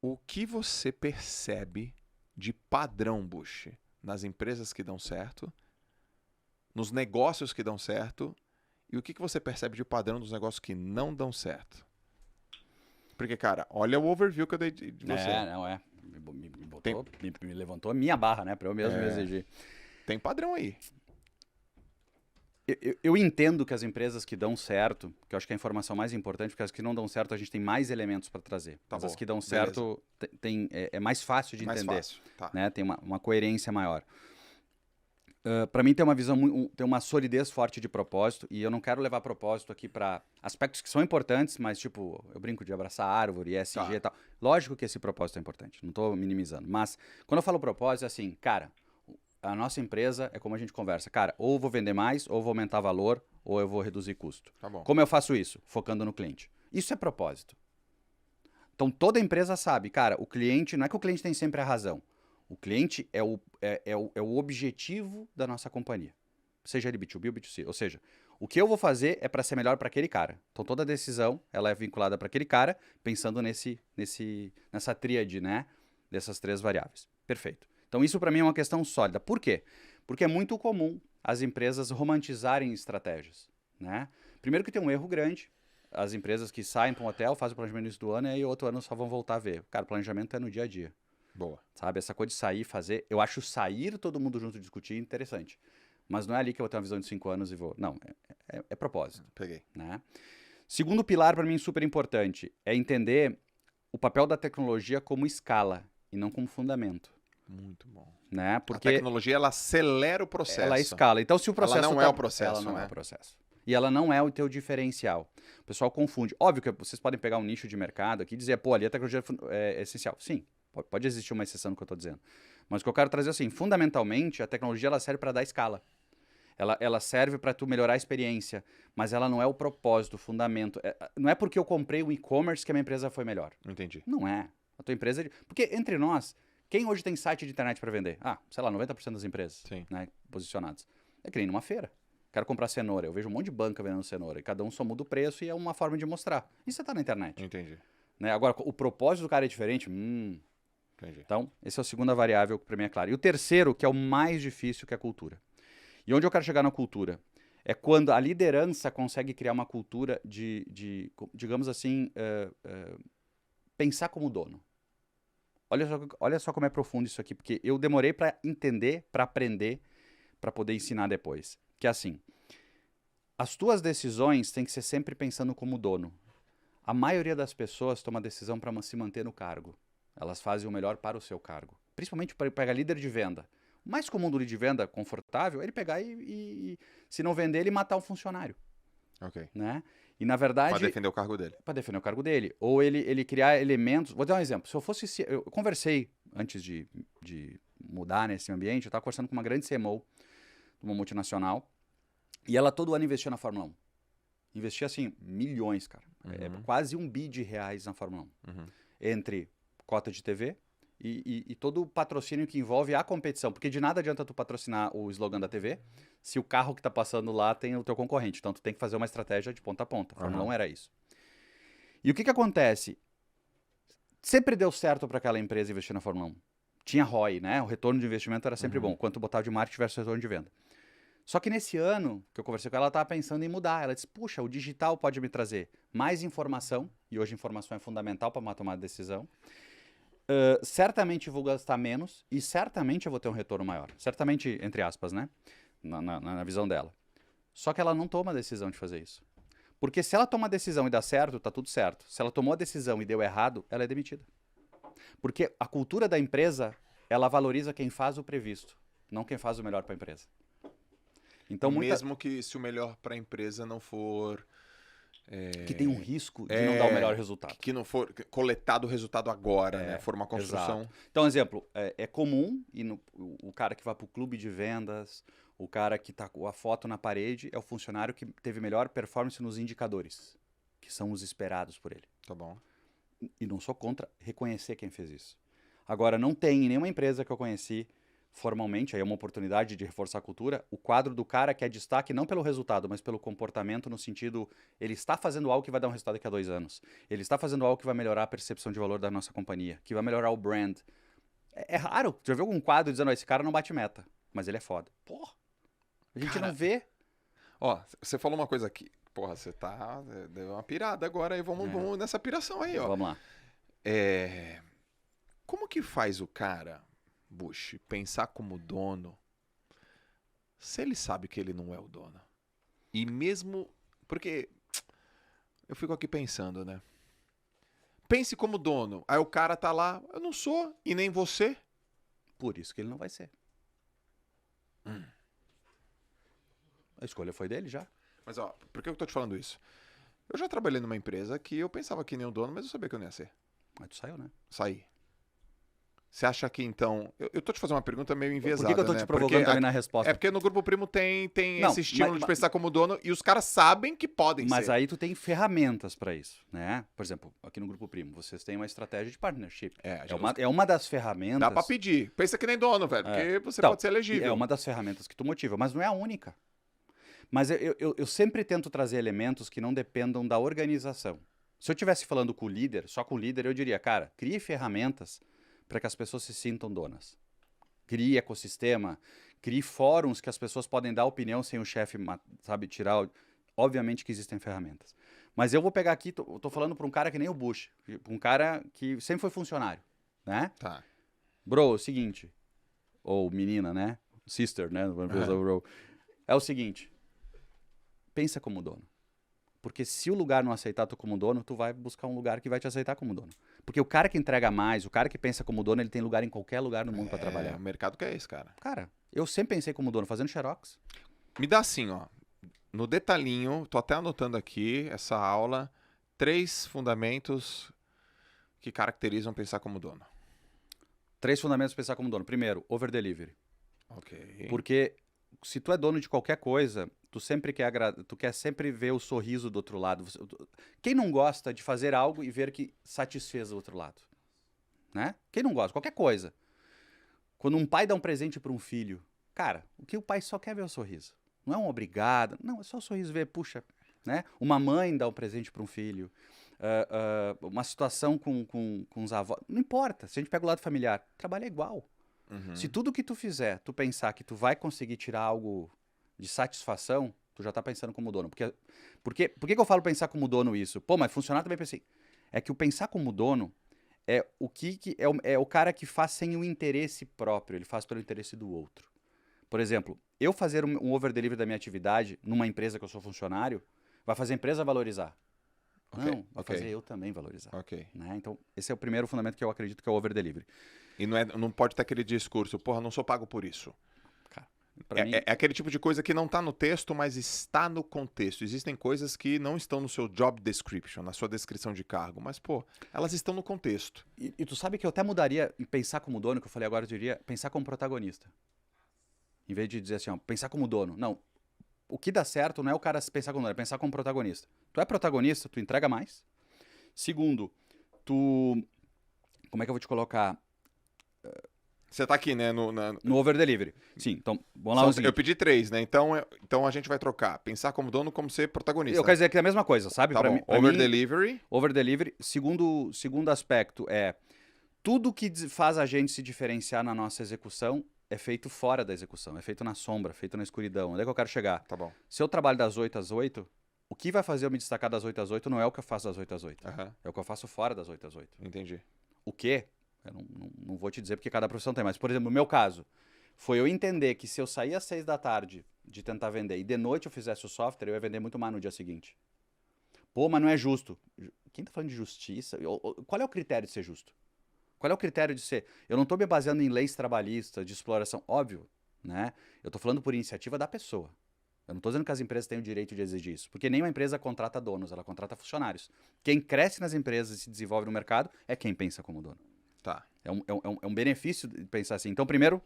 O que você percebe de padrão, Bush, nas empresas que dão certo, nos negócios que dão certo, e o que você percebe de padrão dos negócios que não dão certo? Porque, cara, olha o overview que eu dei de você. Não é. Tem, Me levantou a minha barra, né? Pra eu mesmo me é, exigir. tem padrão aí. Eu entendo que as empresas que dão certo, que eu acho que é a informação mais importante, porque as que não dão certo a gente tem mais elementos para trazer. Tá Mas bom, as que dão beleza. certo é mais fácil de Mais entender, fácil, tá. né? Tem uma coerência maior. Para mim tem uma visão, tem uma solidez forte de propósito, e eu não quero levar propósito aqui para aspectos que são importantes, mas tipo, eu brinco de abraçar árvore, ESG Tá. e tal. Lógico que esse propósito é importante, não estou minimizando. Mas quando eu falo propósito, é assim, cara, a nossa empresa é como a gente conversa. Cara, ou vou vender mais, ou vou aumentar valor, ou eu vou reduzir custo. Tá bom. Como eu faço isso? Focando no cliente. Isso é propósito. Então toda empresa sabe, cara, o cliente, não é que o cliente tem sempre a razão. O cliente é o objetivo da nossa companhia. Seja ele B2B ou B2C. Ou seja, o que eu vou fazer é para ser melhor para aquele cara. Então toda decisão ela é vinculada para aquele cara, pensando nessa tríade, né? Dessas três variáveis. Perfeito. Então isso para mim é uma questão sólida. Por quê? Porque é muito comum as empresas romantizarem estratégias, né? Primeiro que tem um erro grande. As empresas que saem para um hotel, fazem o planejamento no início do ano e aí outro ano só vão voltar a ver. Cara, o planejamento é no dia a dia. Boa. Sabe? Essa coisa de sair, fazer. Eu acho sair todo mundo junto discutir interessante. Mas não é ali que eu vou ter uma visão de 5 anos e vou. Não, é propósito. Peguei. Né? Segundo pilar, para mim, super importante, é entender o papel da tecnologia como escala e não como fundamento. Muito bom. Né? A Porque tecnologia, ela acelera o processo. ela escala. Então, se o processo. Ela não é o processo, Ela não né? é o processo. E ela não é o teu diferencial. O pessoal confunde. Óbvio que vocês podem pegar um nicho de mercado aqui e dizer, pô, ali a tecnologia é essencial. Sim, pode existir uma exceção no que eu estou dizendo. Mas o que eu quero trazer é assim, fundamentalmente, a tecnologia ela serve para dar escala. Ela serve para tu melhorar a experiência, mas ela não é o propósito, o fundamento. Não é porque eu comprei o e-commerce que a minha empresa foi melhor. Entendi. Não é. A tua empresa... Porque entre nós, quem hoje tem site de internet para vender? Sei lá, 90% das empresas, Sim. né, posicionadas. É que nem numa feira. Quero comprar cenoura. Eu vejo um monte de banca vendendo cenoura. E cada um só muda o preço e é uma forma de mostrar. Isso você tá na internet. Entendi. Né? Agora, o propósito do cara é diferente. Entendi. Então, essa é a segunda variável que para mim é clara. E o terceiro, que é o mais difícil, que é a cultura. E onde eu quero chegar na cultura? É quando a liderança consegue criar uma cultura digamos assim, pensar como dono. Olha só como é profundo isso aqui, porque eu demorei para entender, para aprender, para poder ensinar depois. Que é assim, as tuas decisões têm que ser sempre pensando como dono. A maioria das pessoas toma decisão para se manter no cargo. Elas fazem o melhor para o seu cargo. Principalmente para pegar líder de venda. O mais comum do líder de venda confortável é ele pegar se não vender, ele matar um funcionário. Ok. Né? E na verdade... Para defender o cargo dele. Para defender o cargo dele. Ou ele criar elementos... Vou dar um exemplo. Se eu fosse... Eu conversei, antes de mudar nesse ambiente, eu estava conversando com uma grande CMO, de uma multinacional, e ela todo ano investia na Fórmula 1. Investia, assim, milhões, cara. Uhum. Quase $1 bilhão na Fórmula 1. Uhum. Entre cota de TV e todo o patrocínio que envolve a competição. Porque de nada adianta tu patrocinar o slogan da TV se o carro que tá passando lá tem o teu concorrente. Então tu tem que fazer uma estratégia de ponta a ponta. A Fórmula 1 era isso. E o que acontece? Sempre deu certo para aquela empresa investir na Fórmula 1. Tinha ROI, né? O retorno de investimento era sempre bom. Quanto botava de marketing versus retorno de venda. Só que nesse ano que eu conversei com ela, ela estava pensando em mudar. Ela disse, puxa, o digital pode me trazer mais informação, e hoje informação é fundamental para uma tomada de decisão. Certamente vou gastar menos e certamente eu vou ter um retorno maior. Certamente, entre aspas, né? Na visão dela. Só que ela não toma a decisão de fazer isso. Porque se ela toma a decisão e dá certo, tá tudo certo. Se ela tomou a decisão e deu errado, ela é demitida. Porque a cultura da empresa, ela valoriza quem faz o previsto, não quem faz o melhor para a empresa. Então, Mesmo que se o melhor para a empresa não for... que tem um risco de não dar o melhor resultado. Que não for coletado o resultado agora, né? For uma construção. Exato. Então, exemplo, é comum, o cara que vai para o clube de vendas, o cara que está com a foto na parede, é o funcionário que teve melhor performance nos indicadores, que são os esperados por ele. Tá bom. E não sou contra reconhecer quem fez isso. Agora, não tem em nenhuma empresa que eu conheci formalmente, aí é uma oportunidade de reforçar a cultura, o quadro do cara que é destaque não pelo resultado, mas pelo comportamento no sentido, ele está fazendo algo que vai dar um resultado daqui a 2 anos. Ele está fazendo algo que vai melhorar a percepção de valor da nossa companhia, que vai melhorar o brand. É raro. Já viu algum quadro dizendo, esse cara não bate meta, mas ele é foda. Porra, a gente Cara, não vê. Ó, você falou uma coisa aqui. Porra, você tá. Deu uma pirada agora aí. Vamos nessa piração aí, ó. Vamos lá. Como que faz o cara, Bush, pensar como dono se ele sabe que ele não é o dono? E mesmo. Porque eu fico aqui pensando, né? Pense como dono. Aí o cara tá lá, eu não sou, e nem você. Por isso que ele não vai ser. A escolha foi dele já. Mas ó, por que eu tô te falando isso? Eu já trabalhei numa empresa que eu pensava que nem o dono, mas eu sabia que eu não ia ser. Mas tu saiu, né? Saí. Você acha que então. Eu tô te fazendo uma pergunta meio enviesada. Por que eu tô né? te provocando também na resposta? É porque no Grupo Primo tem Não, esse estímulo de pensar como dono e os caras sabem que podem Mas ser. aí tu tem ferramentas para isso, né? Por exemplo, aqui no Grupo Primo, vocês têm uma estratégia de partnership. É uma das ferramentas... Dá pra pedir. Pensa que nem dono, velho, porque você Então, pode ser elegível. É uma das ferramentas que tu motiva, mas não é a única. Mas eu sempre tento trazer elementos que não dependam da organização. Se eu estivesse falando com o líder, só com o líder, eu diria, cara, crie ferramentas para que as pessoas se sintam donas. Crie ecossistema, crie fóruns que as pessoas podem dar opinião sem o chefe, sabe, tirar... Obviamente que existem ferramentas. Mas eu vou pegar aqui, tô falando para um cara que nem o Bush, um cara que sempre foi funcionário, né? Tá. Bro, é o seguinte, ou menina, né? Sister, né? Bro. É o seguinte, pensa como dono. Porque se o lugar não aceitar tu como dono, tu vai buscar um lugar que vai te aceitar como dono. Porque o cara que entrega mais, o cara que pensa como dono, ele tem lugar em qualquer lugar no mundo para trabalhar. O mercado que é esse, cara. Cara, eu sempre pensei como dono, fazendo xerox. Me dá assim, ó. No detalhinho, tô até anotando aqui essa aula, 3 fundamentos que caracterizam pensar como dono. 3 fundamentos para pensar como dono. Primeiro, over delivery. Ok. Porque se tu é dono de qualquer coisa, tu quer sempre ver o sorriso do outro lado. Quem não gosta de fazer algo e ver que satisfez o outro lado? Né? Quem não gosta? Qualquer coisa. Quando um pai dá um presente para um filho, cara, o que o pai só quer ver é o sorriso. Não é um obrigado, não, é só o sorriso ver, puxa, né? Uma mãe dá um presente para um filho, uma situação com os avós, não importa, se a gente pega o lado familiar, trabalho é igual. Uhum. Se tudo que tu fizer, tu pensar que tu vai conseguir tirar algo de satisfação, tu já tá pensando como dono. Por que eu falo pensar como dono isso? Pô, mas funcionar também pensei. É que o pensar como dono é o cara que faz sem o interesse próprio, ele faz pelo interesse do outro. Por exemplo, eu fazer um over-delivery da minha atividade numa empresa que eu sou funcionário, vai fazer a empresa valorizar. Não, vai fazer eu também valorizar. Né? Então, esse é o primeiro fundamento que eu acredito que é o over-delivery. E não pode ter aquele discurso, porra, não sou pago por isso. Cara, é aquele tipo de coisa que não está no texto, mas está no contexto. Existem coisas que não estão no seu job description, na sua descrição de cargo, mas, pô, elas estão no contexto. E tu sabe que eu até mudaria em pensar como dono, que eu falei agora, eu diria pensar como protagonista. Em vez de dizer assim, ó, pensar como dono. Não, o que dá certo não é o cara pensar como dono, é pensar como protagonista. Tu é protagonista, tu entrega mais. Segundo, como é que eu vou te colocar? Você tá aqui, né? No over delivery. Sim, então, vamos lá. Eu pedi 3, né? Então a gente vai trocar. Pensar como dono, como ser protagonista. Eu quero dizer que é a mesma coisa, sabe? Tá bom. Over delivery. Over delivery. Segundo aspecto é tudo que faz a gente se diferenciar na nossa execução é feito fora da execução, é feito na sombra, feito na escuridão. Onde é que eu quero chegar? Tá bom. Se eu trabalho das 8 às 8, o que vai fazer eu me destacar das 8 às 8 não é o que eu faço das 8 às 8. Uhum. É o que eu faço fora das 8 às 8. Entendi. O quê? Eu não vou te dizer porque cada profissão tem, mas, por exemplo, no meu caso, foi eu entender que se eu sair às 6 da tarde de tentar vender e de noite eu fizesse o software, eu ia vender muito mais no dia seguinte. Pô, mas não é justo. Quem tá falando de justiça? Qual é o critério de ser justo? Qual é o critério de ser? Eu não estou me baseando em leis trabalhistas, de exploração, óbvio, né? Eu estou falando por iniciativa da pessoa. Eu não estou dizendo que as empresas têm o direito de exigir isso, porque nenhuma empresa contrata donos, ela contrata funcionários. Quem cresce nas empresas e se desenvolve no mercado é quem pensa como dono. Tá. É um benefício de pensar assim. Então, primeiro,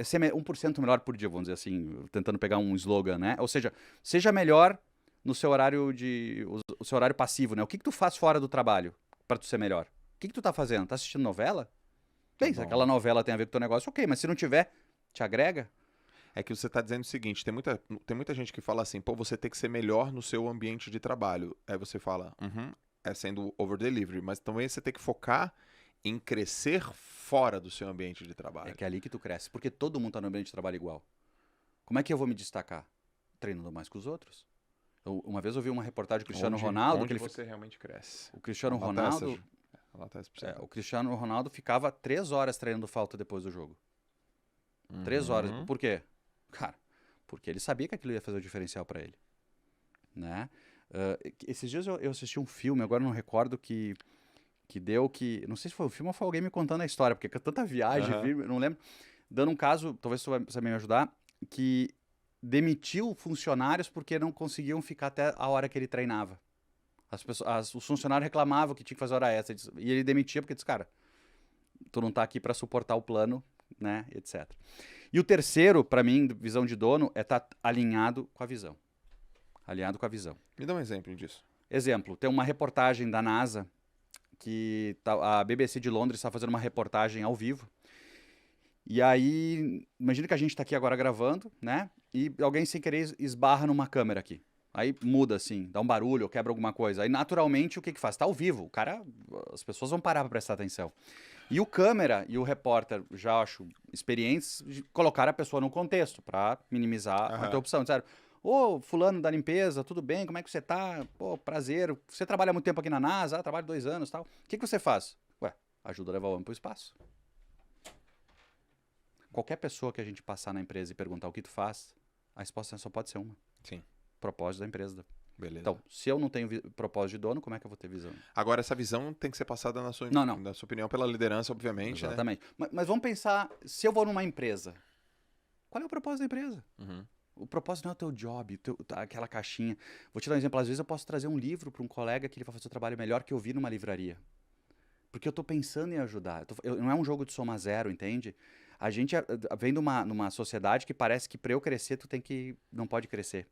ser 1% melhor por dia, vamos dizer assim, tentando pegar um slogan, né? Ou seja, seja melhor no seu horário o seu horário passivo, né? O que tu faz fora do trabalho para tu ser melhor? O que tu tá fazendo? Tá assistindo novela? Bem, se aquela novela tem a ver com o teu negócio, ok, mas se não tiver, te agrega? É que você está dizendo o seguinte, tem muita gente que fala assim, pô, você tem que ser melhor no seu ambiente de trabalho. Aí você fala, é sendo over-delivery, mas também você tem que focar em crescer fora do seu ambiente de trabalho. É que é ali que tu cresce, porque todo mundo tá no ambiente de trabalho igual. Como é que eu vou me destacar? Treinando mais que os outros. Uma vez eu vi uma reportagem do Cristiano Ronaldo... Onde que você realmente cresce. O Cristiano Ronaldo... o Cristiano Ronaldo ficava 3 horas treinando falta depois do jogo. 3 horas. Por quê? Cara, porque ele sabia que aquilo ia fazer o diferencial para ele. Né? Esses dias eu assisti um filme, agora não recordo que deu que... Não sei se foi um filme ou foi alguém me contando a história, porque é tanta viagem, não lembro. Dando um caso, talvez você vai me ajudar, que demitiu funcionários porque não conseguiam ficar até a hora que ele treinava. Os funcionários reclamavam que tinha que fazer hora extra. E ele demitia porque disse, cara, tu não tá aqui para suportar o plano, né, etc. E o terceiro, para mim, visão de dono, é estar alinhado com a visão. Alinhado com a visão. Me dá um exemplo disso. Exemplo, tem uma reportagem da NASA que a BBC de Londres está fazendo uma reportagem ao vivo. E aí, imagina que a gente está aqui agora gravando, né? E alguém sem querer esbarra numa câmera aqui. Aí muda assim, dá um barulho ou quebra alguma coisa. Aí naturalmente o que faz? Tá ao vivo, o cara, as pessoas vão parar para prestar atenção. E o câmera e o repórter, já acho experientes, colocaram a pessoa no contexto para minimizar a interrupção. Disseram, ô, fulano da limpeza, tudo bem? Como é que você tá? Pô, prazer. Você trabalha muito tempo aqui na NASA? Trabalho 2 anos e tal. O que você faz? Ué, ajuda a levar o homem pro espaço. Qualquer pessoa que a gente passar na empresa e perguntar o que tu faz, a resposta só pode ser uma. Sim. Propósito da empresa. Beleza. Então, se eu não tenho propósito de dono, como é que eu vou ter visão? Agora, essa visão tem que ser passada na sua opinião pela liderança, obviamente. Exatamente. Né? Mas vamos pensar, se eu vou numa empresa, qual é o propósito da empresa? O propósito não é o teu job, aquela caixinha. Vou te dar um exemplo. Às vezes eu posso trazer um livro para um colega que ele vai fazer o trabalho melhor que eu vi numa livraria. Porque eu estou pensando em ajudar. Não é um jogo de soma zero, entende? A gente vem numa sociedade que parece que para eu crescer, não pode crescer.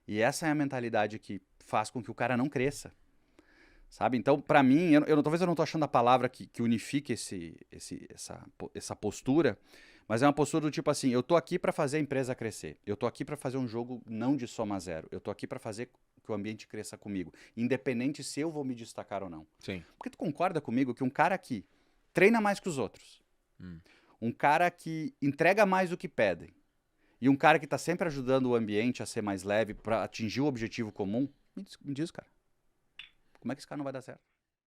E essa é a mentalidade que faz com que o cara não cresça. Sabe? Então, para mim, talvez eu não estou achando a palavra que unifique essa postura, mas é uma postura do tipo assim, eu estou aqui para fazer a empresa crescer. Eu estou aqui para fazer um jogo não de soma zero. Eu estou aqui para fazer que o ambiente cresça comigo, independente se eu vou me destacar ou não. Sim. Porque tu concorda comigo que um cara que treina mais que os outros, um cara que entrega mais do que pedem, e um cara que está sempre ajudando o ambiente a ser mais leve para atingir o objetivo comum, me diz, cara, como é que esse cara não vai dar certo?